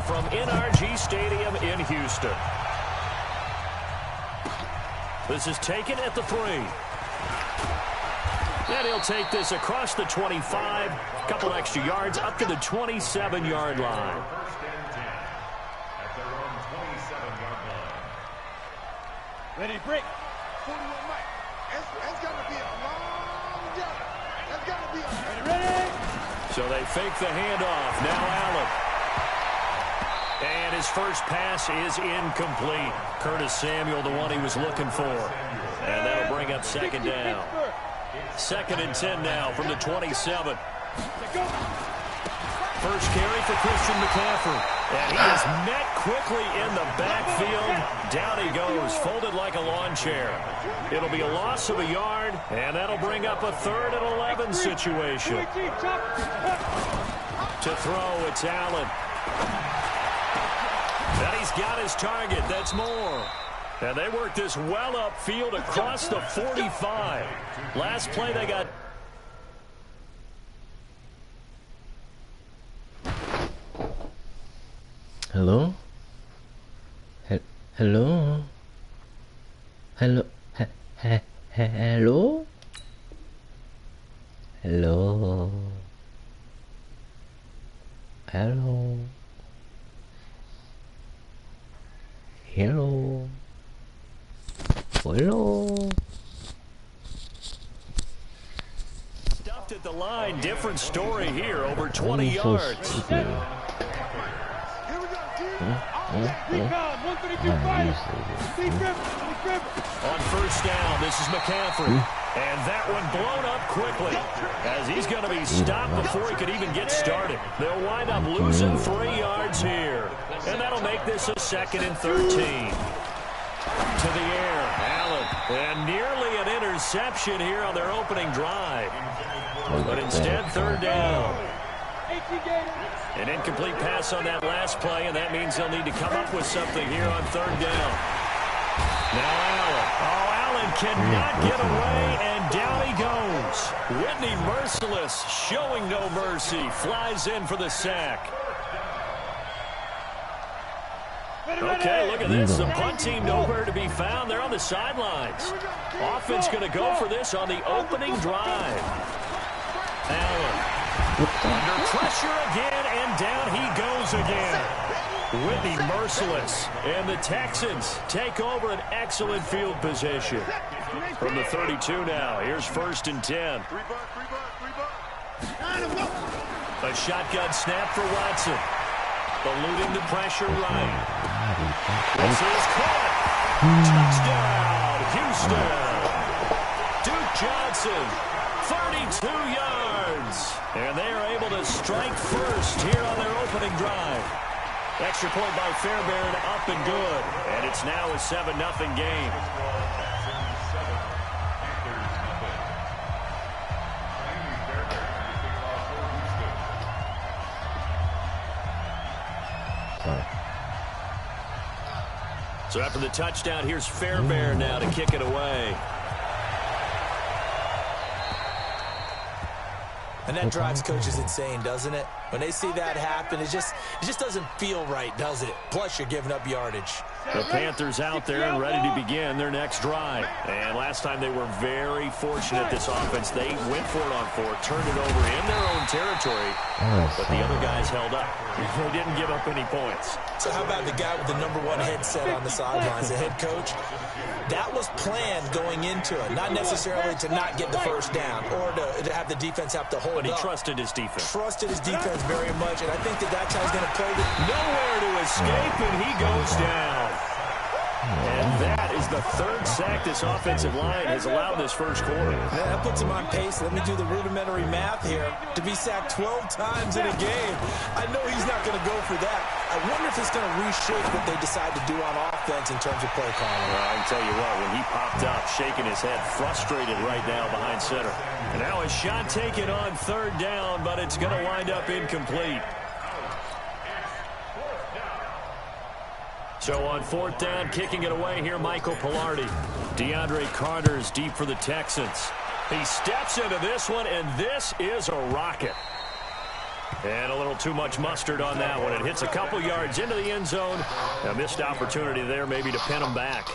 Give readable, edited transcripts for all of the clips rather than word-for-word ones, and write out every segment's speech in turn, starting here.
from NRG Stadium in Houston. This is taken at the 3. And he'll take this across the 25. A couple extra yards up to the 27-yard line. Ready, break. 41 Mike. That's got to be a long jump. That's got to be a... Ready? So they fake the handoff. Now Allen. And his first pass is incomplete. Curtis Samuel, the one he was looking for. And that'll bring up second down. 2nd and 10 now from the 27. First carry for Christian McCaffrey. And he is met quickly in the backfield. Down he goes, folded like a lawn chair. It'll be a loss of a yard, and that'll bring up a 3rd and 11 situation. To throw, it's Allen. And he's got his target. That's more. And they work this well upfield across the 45. Last play they got... Hello? Hello? Hello? Hello? Hello? Hello? Hello? Hello? Stuffed at the line. Different story here. Over 20 yards. On first down, this is McCaffrey. And that one blown up quickly as he's going to be stopped before he could even get started. They'll wind up losing 3 yards here. And that'll make this a 2nd and 13. To the air, Allen. And nearly an interception here on their opening drive. But instead, 3rd down. An incomplete pass on that last play, and that means they'll need to come up with something here on 3rd down. Now Allen. Oh, Allen cannot get away, and down he goes. Whitney Merciless, showing no mercy, flies in for the sack. Okay, look at this. The punt team nowhere to be found. They're on the sidelines. Offense going to go for this on the opening drive. Allen. Under pressure again, and down he goes again. Whitney Merciless. And the Texans take over an excellent field position. From the 32 now, here's 1st and 10. A shotgun snap for Watson. Eluding the pressure right. This is caught. Touchdown, Houston. Duke Johnson, 32 yards. And they are able to strike first here on their opening drive. Extra point by Fairbairn, up and good. And it's now a 7-0 game. So after the touchdown, here's Fairbairn now to kick it away. And that drives coaches insane, doesn't it? When they see that happen, it just doesn't feel right, does it? Plus, you're giving up yardage. The Panthers out there and ready to begin their next drive. And last time they were very fortunate, this offense. They went for it on 4, turned it over in their own territory, but the other guys held up. They didn't give up any points. So how about the guy with the #1 headset on the sidelines, the head coach? That was planned going into it, not necessarily to not get the first down or to have the defense have to hold up. But he trusted his defense. Trusted his defense very much, and I think that's how he's going to play it. Nowhere to escape, and he goes down. And that is the 3rd sack this offensive line has allowed this first quarter. Yeah, that puts him on pace. Let me do the rudimentary math here. To be sacked 12 times in a game, I know he's not going to go for that. I wonder if it's going to reshape what they decide to do on offense in terms of play calling. Well, I can tell you what, when he popped up, shaking his head, frustrated right now behind center. And now a shot taken on 3rd down, but it's going to wind up incomplete. So on 4th down, kicking it away here, Michael Pilardi. DeAndre Carter's deep for the Texans. He steps into this one, and this is a rocket. And a little too much mustard on that one. It hits a couple yards into the end zone. A missed opportunity there maybe to pin them back.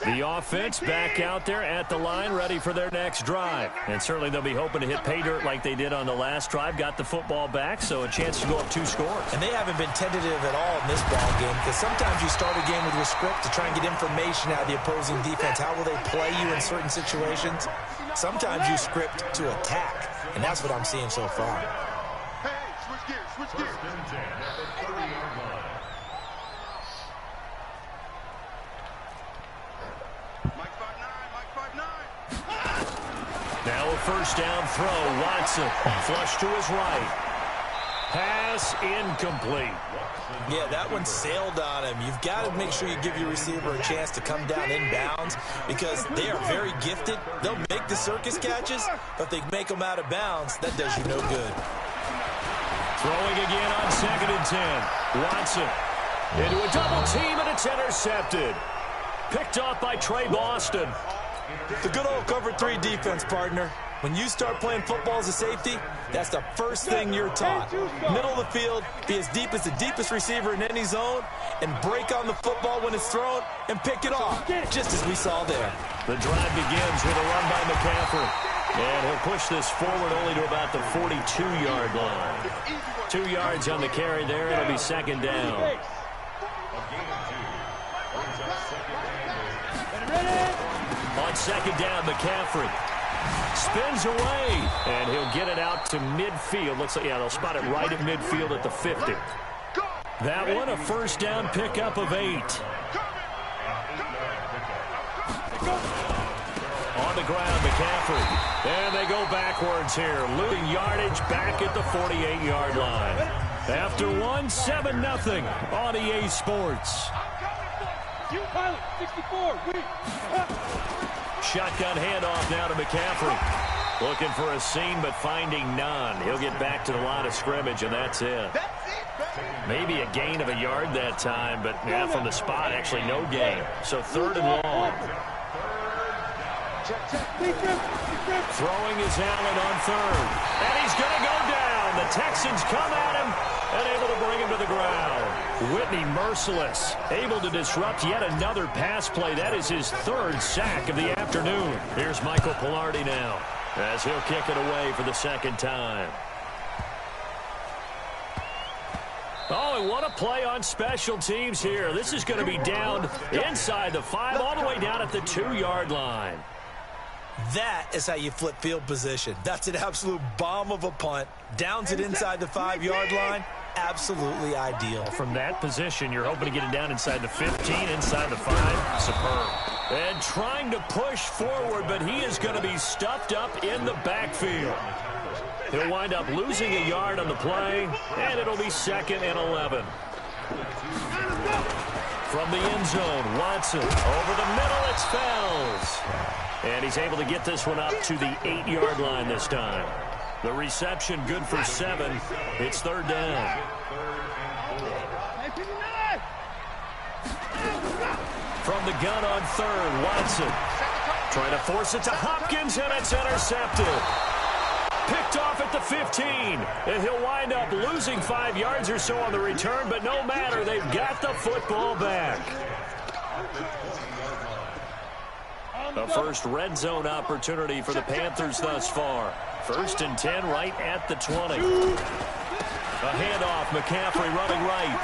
The offense back out there at the line, ready for their next drive. And certainly they'll be hoping to hit pay dirt like they did on the last drive. Got the football back, so a chance to go up 2 scores. And they haven't been tentative at all in this ball game, because sometimes you start a game with your script to try and get information out of the opposing defense. How will they play you in certain situations? Sometimes you script to attack, and that's what I'm seeing so far. Hey, switch gears, switch gears. Now a first down throw. Watson flush to his right. Pass incomplete. Yeah, that one sailed on him. You've got to make sure you give your receiver a chance to come down inbounds, because they are very gifted. They'll make the circus catches, but they make them out of bounds. That does you no good. Throwing again on 2nd and 10. Watson into a double team, and it's intercepted. Picked off by Trey Boston. The good old cover 3 defense, partner. When you start playing football as a safety, that's the first thing you're taught. Middle of the field, be as deep as the deepest receiver in any zone, and break on the football when it's thrown and pick it off, just as we saw there. The drive begins with a run by McCaffrey. And he'll push this forward only to about the 42-yard line. 2 yards on the carry there. It'll be 2nd down. On 2nd down, McCaffrey spins away, and he'll get it out to midfield. Looks like, yeah, they'll spot it right at midfield at the 50. That one, a first down pickup of 8. On the ground, McCaffrey. And they go backwards here. Losing yardage back at the 48-yard line. After one, 7-0 on EA Sports. Shotgun handoff now to McCaffrey. Looking for a seam, but finding none. He'll get back to the line of scrimmage, and that's it. Maybe a gain of a yard that time, but yeah, from the spot, actually no gain. So 3rd and long. Throwing is Allen on 3rd. And he's going to go down. The Texans come at him and able to bring him to the ground. Whitney merciless. Able to disrupt yet another pass play. That is his 3rd sack of the afternoon. Here's Michael Pilardi now as he'll kick it away for the 2nd time. Oh, and what a play on special teams here. This is going to be down inside the 5, all the way down at the 2-yard line. That is how you flip field position. That's an absolute bomb of a punt. Downs it inside the 5-yard line. Absolutely ideal. From that position, you're hoping to get it down inside the 15, inside the 5. Superb. And trying to push forward, but he is going to be stuffed up in the backfield. He'll wind up losing a yard on the play, and it'll be 2nd and 11. From the end zone, Watson over the middle, it's Fells. And he's able to get this one up to the 8-yard line this time. The reception good for 7. It's 3rd down. From the gun on 3rd, Watson trying to force it to Hopkins, and it's intercepted. Picked off at the 15, and he'll wind up losing 5 yards or so on the return, but no matter, they've got the football back. The first red zone opportunity for the Panthers thus far. 1st and 10 right at the 20. A handoff, McCaffrey running right.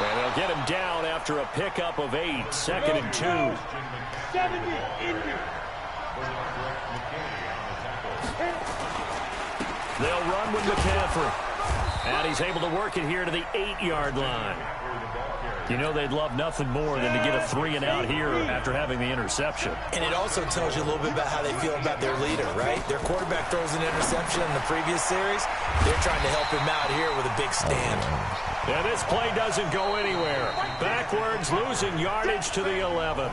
And they'll get him down after a pickup of 8, 2nd and 2. They'll run with McCaffrey. And he's able to work it here to the 8-yard line. You know they'd love nothing more than to get a 3-and-out here after having the interception. And it also tells you a little bit about how they feel about their leader, right? Their quarterback throws an interception in the previous series. They're trying to help him out here with a big stand. And this play doesn't go anywhere. Backwards, losing yardage to the 11.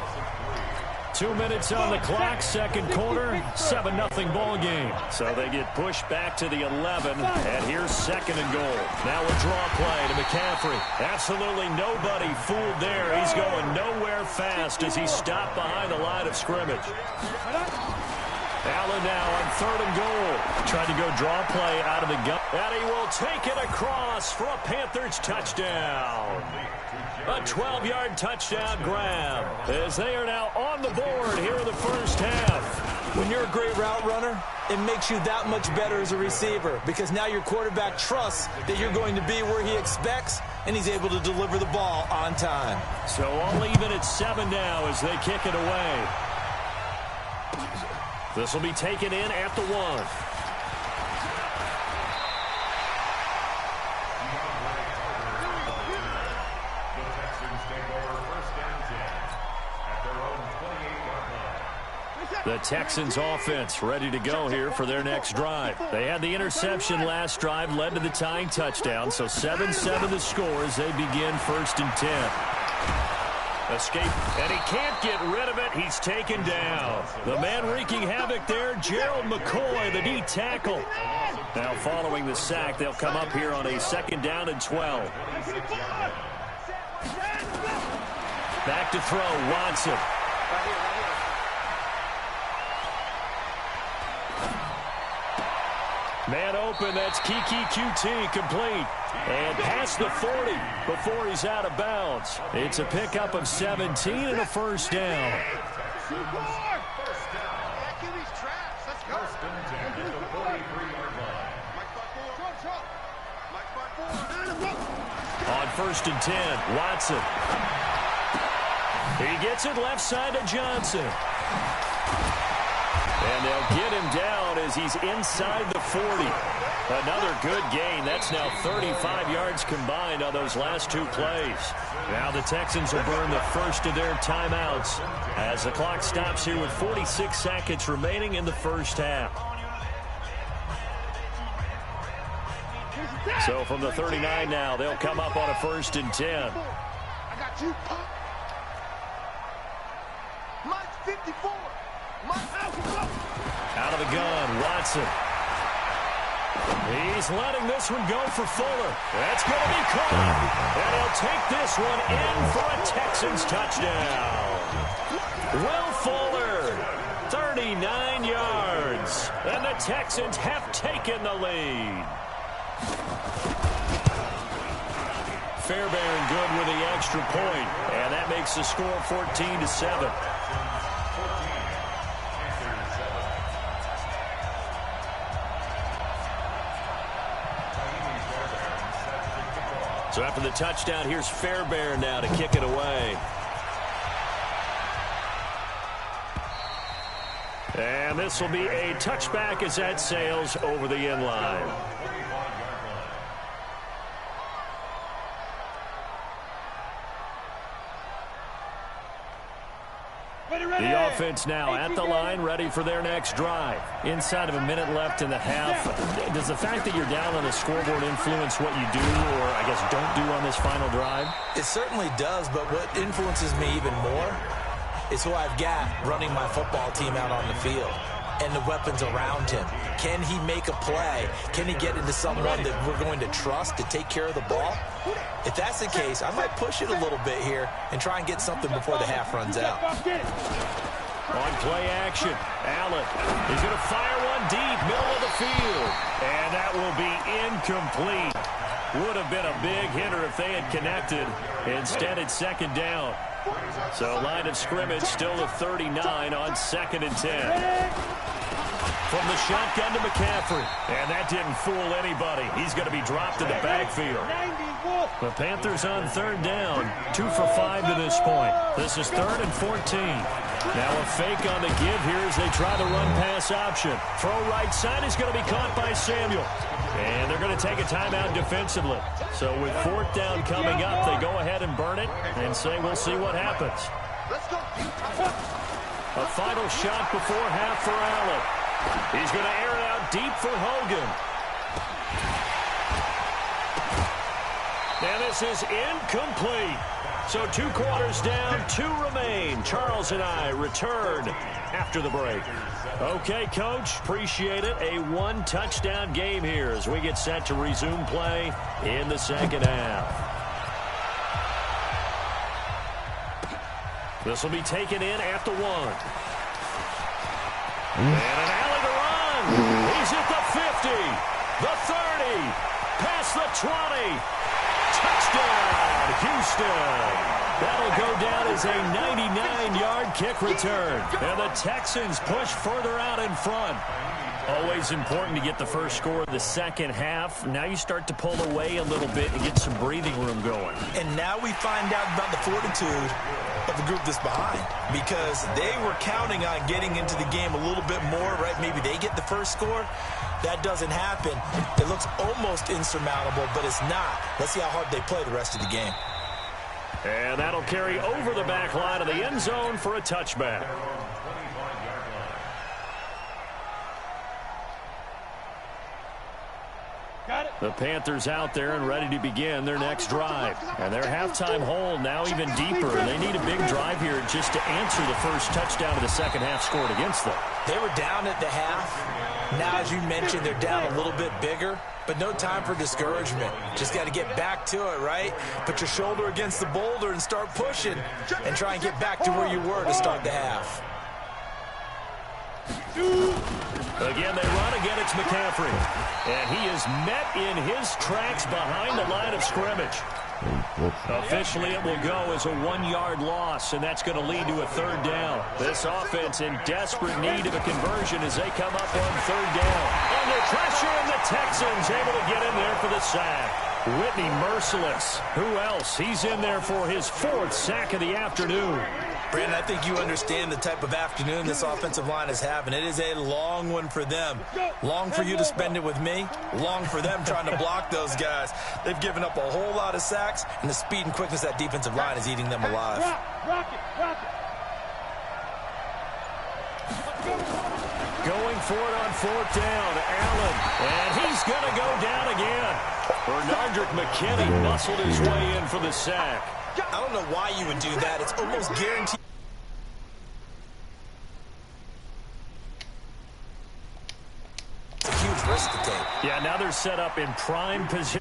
2 minutes on the clock, 2nd quarter, 7-0 ball game. So they get pushed back to the 11, and here's 2nd and goal. Now a draw play to McCaffrey. Absolutely nobody fooled there. He's going nowhere fast as he stopped behind the line of scrimmage. Allen now on 3rd and goal. Trying to go draw play out of the gun. And he will take it across for a Panthers touchdown. A 12-yard touchdown grab as they are now on the board here in the first half. When you're a great route runner, it makes you that much better as a receiver because now your quarterback trusts that you're going to be where he expects, and he's able to deliver the ball on time. So all even at 7 now as they kick it away. This will be taken in at the 1. The Texans offense ready to go here for their next drive. They had the interception last drive, led to the tying touchdown, so 7-7 the score as they begin 1st and 10. Escape, and he can't get rid of it. He's taken down. The man wreaking havoc there, Gerald McCoy, the D tackle. Now following the sack, they'll come up here on a 2nd down and 12. Back to throw, Watson. Man open, that's Kiki QT, complete. And past the 40 before he's out of bounds. It's a pickup of 17 and a 1st down. On 1st and 10, Watson. He gets it left side to Johnson. And they'll get him down as he's inside the 40. Another good gain. That's now 35 yards combined on those last 2 plays. Now the Texans will burn the first of their timeouts as the clock stops here with 46 seconds remaining in the first half. So from the 39 now, they'll come up on a 1st and 10. I got you. Mike 54. Out of the gun, Watson. He's letting this one go for Fuller. That's going to be caught. And he'll take this one in for a Texans touchdown. Will Fuller, 39 yards. And the Texans have taken the lead. Fairbairn good with the extra point. And that makes the score 14-7. So after the touchdown, here's Fairbairn now to kick it away. And this will be a touchback as that sails over the end line. The offense now at the line, ready for their next drive. Inside of a minute left in the half. Does the fact that you're down on the scoreboard influence what you do, or I guess don't do on this final drive? It certainly does, but what influences me even more is who I've got running my football team out on the field and the weapons around him. Can he make a play? Can he get into someone that we're going to trust to take care of the ball? If that's the case, I might push it a little bit here and try and get something before the half runs out. On play action, Allen is going to fire one deep, middle of the field. And that will be incomplete. Would have been a big hitter if they had connected. Instead, it's 2nd down. So line of scrimmage still a 39 on 2nd and 10. From the shotgun to McCaffrey. And that didn't fool anybody. He's going to be dropped in the backfield. The Panthers on 3rd down. 2 for 5 to this point. This is 3rd and 14. Now a fake on the give here as they try the run-pass option. Throw right side is going to be caught by Samuel. And they're going to take a timeout defensively. So with 4th down coming up, they go ahead and burn it and say we'll see what happens. A final shot before half for Allen. He's going to air it out deep for Hogan. And this is incomplete. So 2 quarters down, 2 remain. Charles and I return after the break. Okay, Coach, appreciate it. A 1-touchdown game here as we get set to resume play in the 2nd half. This will be taken in at the 1. And an alley to run. He's at the 50, the 30, past the 20. Touchdown, Houston. That'll go down as a 99-yard kick return. And the Texans push further out in front. Always important to get the first score of the second half. Now you start to pull away a little bit and get some breathing room going. And now we find out about the fortitude of the group that's behind, because they were counting on getting into the game a little bit more, right? Maybe they get the first score. That doesn't happen. It looks almost insurmountable, but it's not. Let's see how hard they play the rest of the game. And that'll carry over the back line of the end zone for a touchback. The Panthers out there and ready to begin their next drive. And their halftime hole now even deeper. And they need a big drive here just to answer the first touchdown of the second half scored against them. They were down at the half. Now, as you mentioned, they're down a little bit bigger. But no time for discouragement. Just got to get back to it, right? Put your shoulder against the boulder and start pushing. And try and get back to where you were to start the half. Again, they run again. It's McCaffrey. And he is met in his tracks behind the line of scrimmage. Officially, it will go as a 1-yard loss, and that's going to lead to a third down. This offense in desperate need of a conversion as they come up on third down. Under pressure, and the Texans able to get in there for the sack. Whitney merciless. Who else? He's in there for his 4th sack of the afternoon. Brandon, I think you understand the type of afternoon this offensive line is having. It is a long one for them. Long for you to spend it with me. Long for them trying to block those guys. They've given up a whole lot of sacks, and the speed and quickness of that defensive line is eating them alive. Going for it on 4th down. Allen. And he's going to go down again. Bernardrick McKinney muscled his way in for the sack. I don't know why you would do that. It's almost guaranteed. It's a huge risk to take. Yeah, now they're set up in prime position.